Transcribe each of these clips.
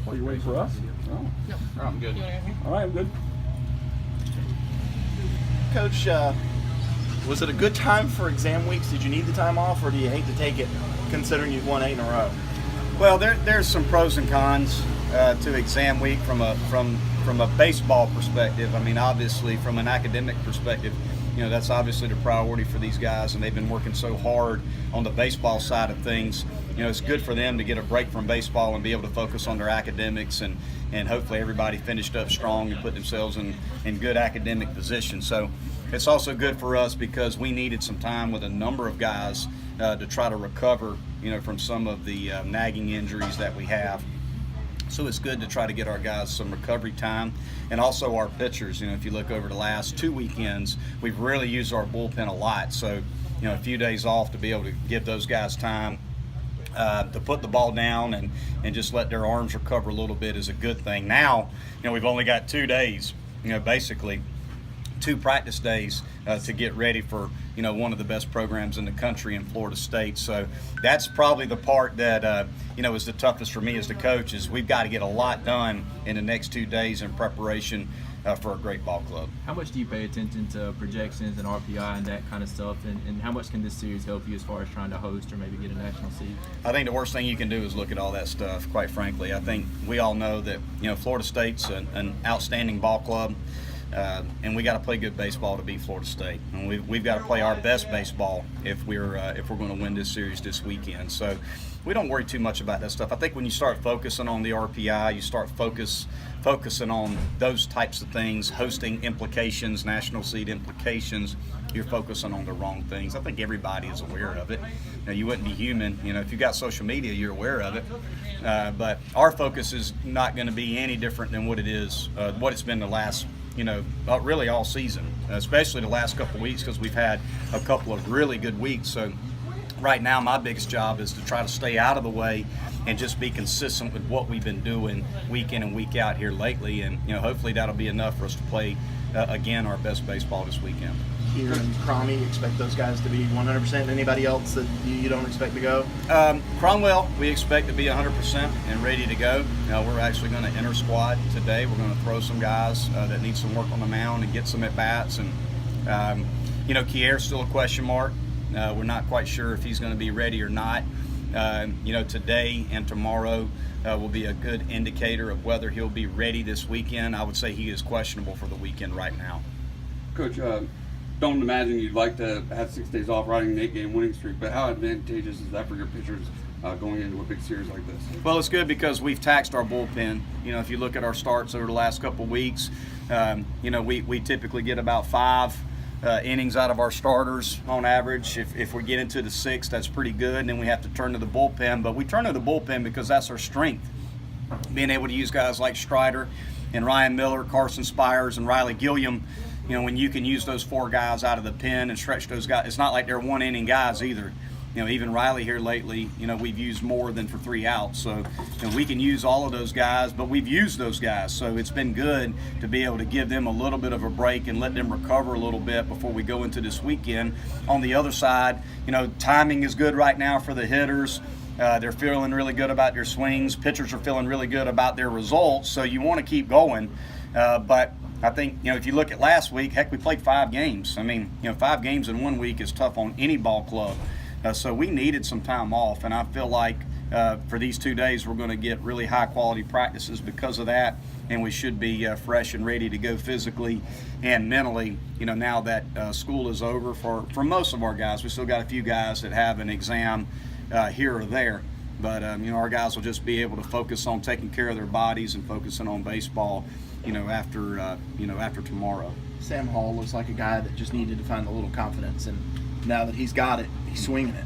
Are you waiting for us? Oh. No, I'm good. All right, I'm good. Coach, was it a good time for exam weeks? Did you need the time off, or do you hate to take it considering you've won 8 in a row? Well, there's some pros and cons to exam week from a baseball perspective. I mean, obviously, from an academic perspective, that's obviously the priority for these guys, and they've been working so hard on the baseball side of things. It's good for them to get a break from baseball and be able to focus on their academics, and hopefully everybody finished up strong and put themselves in good academic position. So it's also good for us because we needed some time with a number of guys to try to recover, from some of the nagging injuries that we have. So it's good to try to get our guys some recovery time, and also our pitchers. If you look over the last 2 weekends, we've really used our bullpen a lot. So, a few days off to be able to give those guys time to put the ball down and just let their arms recover a little bit is a good thing. Now, we've only got 2 days, basically 2 practice days to get ready for one of the best programs in the country in Florida State. So that's probably the part that is the toughest for me as the coach, is we've got to get a lot done in the next 2 days in preparation for a great ball club. How much do you pay attention to projections and RPI and that kind of stuff, and how much can this series help you as far as trying to host or maybe get a national seed? I think the worst thing you can do is look at all that stuff, quite frankly. I think we all know that Florida State's an outstanding ball club. And we got to play good baseball to beat Florida State, and we've got to play our best baseball if we're going to win this series this weekend. So we don't worry too much about that stuff. I think when you start focusing on the RPI, you start focusing on those types of things, hosting implications, national seed implications. You're focusing on the wrong things. I think everybody is aware of it. You wouldn't be human. If you got social media, you're aware of it. But our focus is not going to be any different than what it's been the last. Really all season, especially the last couple of weeks, because we've had a couple of really good weeks. So right now my biggest job is to try to stay out of the way and just be consistent with what we've been doing week in and week out here lately. And, hopefully that'll be enough for us to play, again, our best baseball this weekend. Here and Cromie, expect those guys to be 100%. Anybody else that you don't expect to go? Cromwell, we expect to be 100% and ready to go. We're actually going to enter squad today. We're going to throw some guys that need some work on the mound and get some at-bats. And, Kier's still a question mark. We're not quite sure if he's going to be ready or not. Today and tomorrow will be a good indicator of whether he'll be ready this weekend. I would say he is questionable for the weekend right now. Coach, don't imagine you'd like to have 6 days off riding an 8-game winning streak, but how advantageous is that for your pitchers going into a big series like this? Well, it's good because we've taxed our bullpen. If you look at our starts over the last couple of weeks, we typically get about 5 innings out of our starters on average. If we get into the 6th, that's pretty good, and then we have to turn to the bullpen. But we turn to the bullpen because that's our strength. Being able to use guys like Strider and Ryan Miller, Carson Spires, and Riley Gilliam, when you can use those 4 guys out of the pen and stretch those guys, it's not like they're 1-inning guys either. Even Riley here lately, we've used more than for 3 outs. So we can use all of those guys, but we've used those guys. So it's been good to be able to give them a little bit of a break and let them recover a little bit before we go into this weekend. On the other side, timing is good right now for the hitters. They're feeling really good about their swings. Pitchers are feeling really good about their results. So you want to keep going. But I think, if you look at last week, heck, we played 5 games. 5 games in 1 week is tough on any ball club. So we needed some time off, and I feel like for these 2 days we're going to get really high-quality practices because of that, and we should be fresh and ready to go physically and mentally, now that school is over for most of our guys. We still got a few guys that have an exam here or there, but our guys will just be able to focus on taking care of their bodies and focusing on baseball after tomorrow. Sam Hall looks like a guy that just needed to find a little confidence, and now that he's got it, he's swinging it.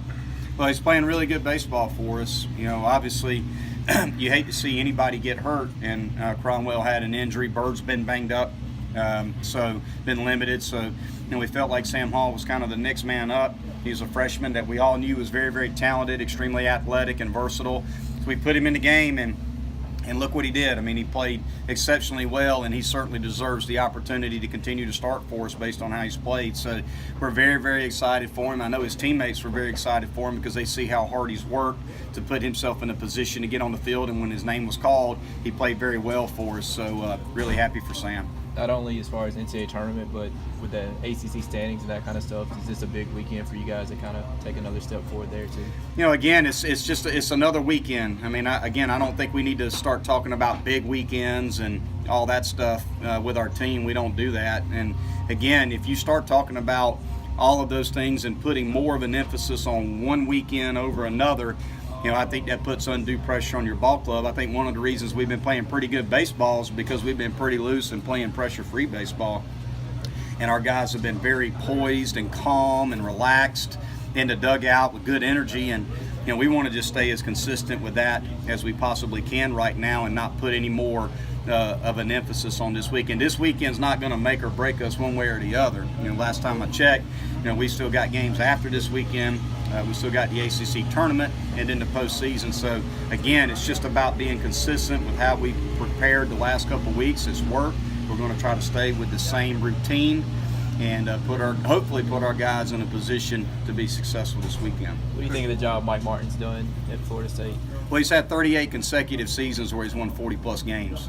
Well, he's playing really good baseball for us. Obviously, you hate to see anybody get hurt, and Cromwell had an injury. Bird's been banged up, so been limited. So, we felt like Sam Hall was kind of the next man up. He's a freshman that we all knew was very, very talented, extremely athletic and versatile. So we put him in the game, and And look what he did. I mean, he played exceptionally well, and he certainly deserves the opportunity to continue to start for us based on how he's played. So we're very, very excited for him. I know his teammates were very excited for him because they see how hard he's worked to put himself in a position to get on the field, and when his name was called, he played very well for us. So really happy for Sam. Not only as far as NCAA tournament, but with the ACC standings and that kind of stuff, is this a big weekend for you guys to kind of take another step forward there too? You know, again, it's another weekend. I mean, I don't think we need to start talking about big weekends and all that stuff with our team. We don't do that. And again, if you start talking about all of those things and putting more of an emphasis on one weekend over another, you know, I think that puts undue pressure on your ball club. I think one of the reasons we've been playing pretty good baseball is because we've been pretty loose and playing pressure-free baseball. And our guys have been very poised and calm and relaxed in the dugout with good energy. And, you know, we want to just stay as consistent with that as we possibly can right now and not put any more of an emphasis on this weekend. This weekend's not going to make or break us one way or the other. You know, last time I checked, you know, we still got games after this weekend. We still got the ACC tournament and then the postseason. So, again, it's just about being consistent with how we prepared the last couple of weeks. It's worked. We're going to try to stay with the same routine and hopefully put our guys in a position to be successful this weekend. What do you think of the job Mike Martin's doing at Florida State? Well, he's had 38 consecutive seasons where he's won 40-plus games.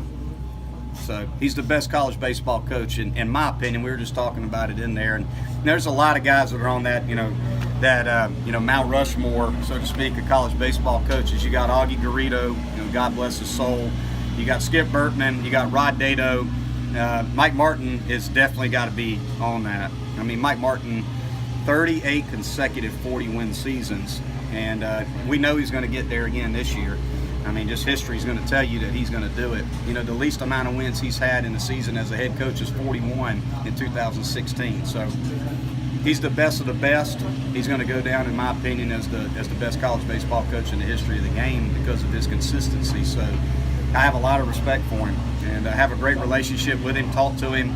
So he's the best college baseball coach, in my opinion. We were just talking about it in there. And there's a lot of guys that are on that, Mount Rushmore, so to speak, of college baseball coaches. You got Augie Garrido, God bless his soul. You got Skip Bertman. You got Rod Dado. Mike Martin has definitely got to be on that. I mean, Mike Martin, 38 consecutive 40-win seasons, and we know he's going to get there again this year. I mean, just history is going to tell you that he's going to do it. You know, the least amount of wins he's had in the season as a head coach is 41 in 2016. So he's the best of the best. He's going to go down, in my opinion, as the best college baseball coach in the history of the game because of his consistency. So I have a lot of respect for him, and I have a great relationship with him, talk to him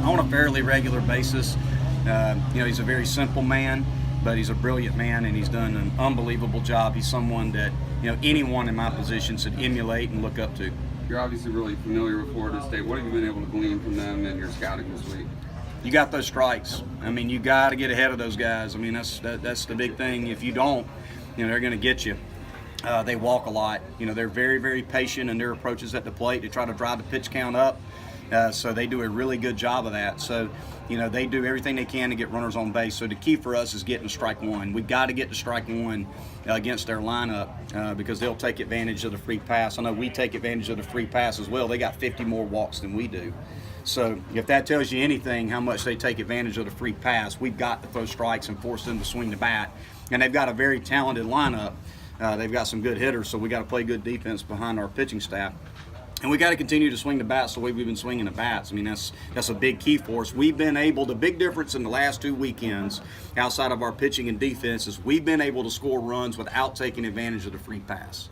on a fairly regular basis. He's a very simple man, but he's a brilliant man, and he's done an unbelievable job. He's someone that, anyone in my position should emulate and look up to. You're obviously really familiar with Florida State. What have you been able to glean from them in your scouting this week? You got those strikes. I mean, you got to get ahead of those guys. I mean, that's the big thing. If you don't, they're going to get you. They walk a lot. They're very, very patient in their approaches at the plate. They try to drive the pitch count up. So they do a really good job of that. So, they do everything they can to get runners on base. So the key for us is getting to strike one. We've got to get to strike one against their lineup because they'll take advantage of the free pass. I know we take advantage of the free pass as well. They got 50 more walks than we do. So if that tells you anything, how much they take advantage of the free pass, we've got to throw strikes and force them to swing the bat. And they've got a very talented lineup. They've got some good hitters, so we got to play good defense behind our pitching staff. And we got to continue to swing the bats the way we've been swinging the bats. I mean, that's a big key for us. We've been able, the big difference in the last 2 weekends, outside of our pitching and defense, is we've been able to score runs without taking advantage of the free pass.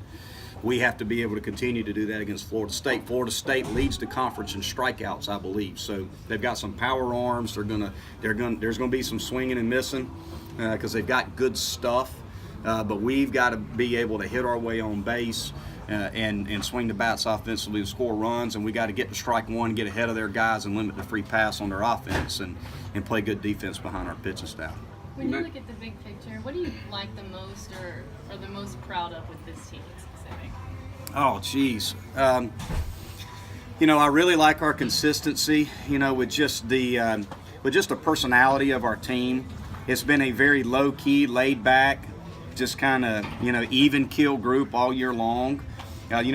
We have to be able to continue to do that against Florida State. Florida State leads the conference in strikeouts, I believe. So they've got some power arms. There's going to be some swinging and missing because they've got good stuff. But we've got to be able to hit our way on base and swing the bats offensively to score runs, and we got to get to strike one, get ahead of their guys, and limit the free pass on their offense, and play good defense behind our pitching staff. When you look at the big picture, what do you like the most or the most proud of with this team specific? Oh, geez. I really like our consistency. With just the personality of our team. It's been a very low key, laid back, just kind of even keel group all year long.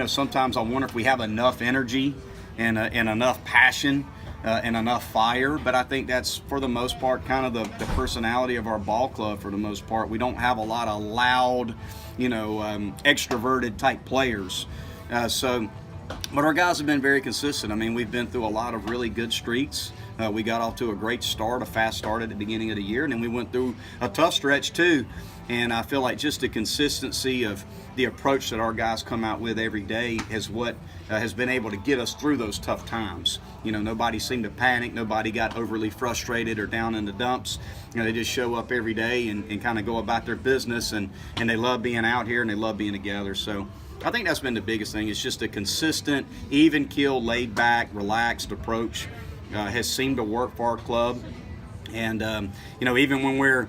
Sometimes I wonder if we have enough energy and enough passion and enough fire, but I think that's for the most part kind of the personality of our ball club. For the most part, we don't have a lot of loud, extroverted type players. But our guys have been very consistent. I mean, we've been through a lot of really good streaks. We got off to a great start, a fast start at the beginning of the year, and then we went through a tough stretch too. And I feel like just the consistency of the approach that our guys come out with every day is what has been able to get us through those tough times. Nobody seemed to panic. Nobody got overly frustrated or down in the dumps. They just show up every day and kind of go about their business, and they love being out here and they love being together. So I think that's been the biggest thing. It's just a consistent, even keel, laid back, relaxed approach has seemed to work for our club. And even when we're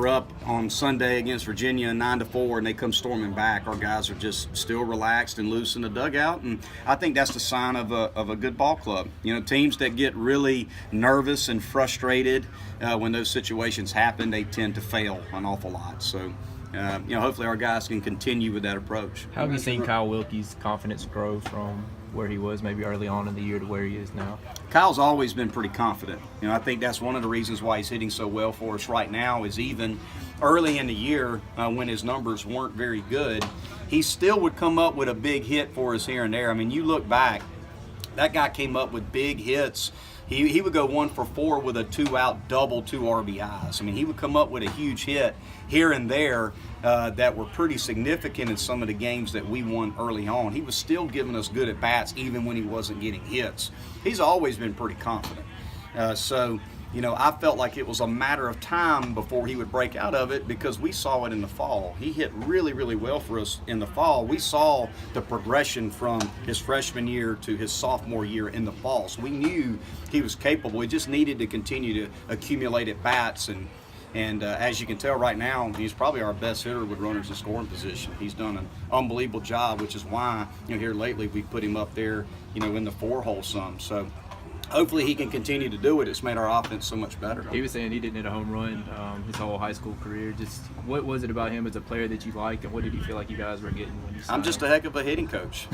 up on Sunday against Virginia 9-4 and they come storming back, our guys are just still relaxed and loose in the dugout, and I think that's the sign of a good ball club. Teams that get really nervous and frustrated when those situations happen, they tend to fail an awful lot. So hopefully our guys can continue with that approach. How have you seen Kyle Wilkie's confidence grow from where he was maybe early on in the year to where he is now? Kyle's always been pretty confident. I think that's one of the reasons why he's hitting so well for us right now is even early in the year when his numbers weren't very good, he still would come up with a big hit for us here and there. I mean, you look back, that guy came up with big hits. He would go 1 for 4 with a 2-out double, 2 RBIs. I mean, he would come up with a huge hit here and there that were pretty significant in some of the games that we won early on. He was still giving us good at-bats even when he wasn't getting hits. He's always been pretty confident. I felt like it was a matter of time before he would break out of it because we saw it in the fall. He hit really, really well for us in the fall. We saw the progression from his freshman year to his sophomore year in the fall. So we knew he was capable. He just needed to continue to accumulate at-bats. And as you can tell right now, he's probably our best hitter with runners in scoring position. He's done an unbelievable job, which is why here lately we put him up there in the 4-hole some. So hopefully he can continue to do it. It's made our offense so much better. He was saying he didn't hit a home run his whole high school career. Just what was it about him as a player that you liked, and what did you feel like you guys were getting when you signed I'm just him? a heck of a hitting coach.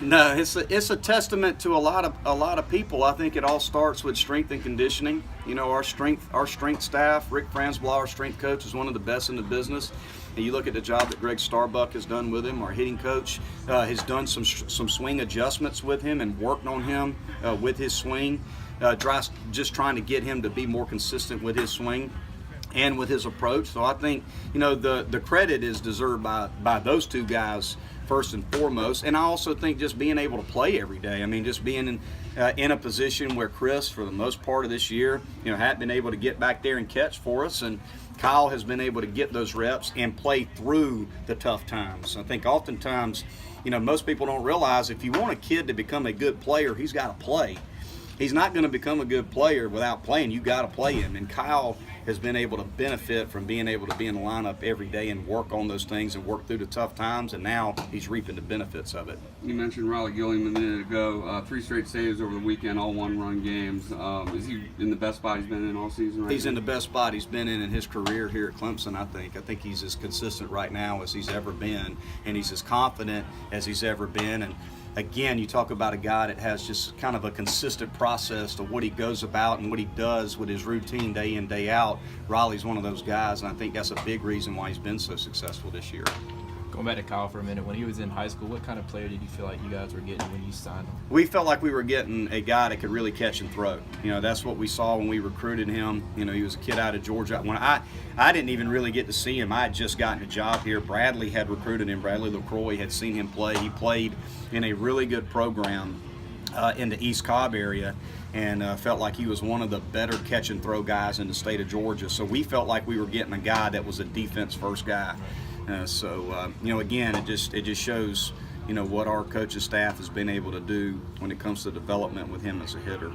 No, it's a testament to a lot of people. I think it all starts with strength and conditioning. Our strength staff, Rick Franzblau, our strength coach, is one of the best in the business. And you look at the job that Greg Starbuck has done with him. Our hitting coach has done some swing adjustments with him and worked on him with his swing, just trying to get him to be more consistent with his swing and with his approach. So I think the credit is deserved by those two guys first and foremost. And I also think just being able to play every day. I mean, just being in a position where Chris, for the most part of this year, hadn't been able to get back there and catch for us, and Kyle has been able to get those reps and play through the tough times. I think oftentimes, most people don't realize if you want a kid to become a good player, he's got to play. He's not going to become a good player without playing. You got to play him. And Kyle has been able to benefit from being able to be in the lineup every day and work on those things and work through the tough times, and now he's reaping the benefits of it. You mentioned Riley Gilliam a minute ago. 3 straight saves over the weekend, all 1-run games. Is he in the best spot he's been in all season He's in the best spot he's been in his career here at Clemson, I think. I think he's as consistent right now as he's ever been, and he's as confident as he's ever been. And again, you talk about a guy that has just kind of a consistent process to what he goes about and what he does with his routine day in, day out. Riley's one of those guys, and I think that's a big reason why he's been so successful this year. Going back to Kyle for a minute, when he was in high school, what kind of player did you feel like you guys were getting when you signed him? We felt like we were getting a guy that could really catch and throw. That's what we saw when we recruited him. He was a kid out of Georgia. When I didn't even really get to see him. I had just gotten a job here. Bradley had recruited him. Bradley LaCroix had seen him play. He played in a really good program in the East Cobb area, and felt like he was one of the better catch and throw guys in the state of Georgia. So we felt like we were getting a guy that was a defense first guy. Again, it just shows, what our coaching staff has been able to do when it comes to development with him as a hitter.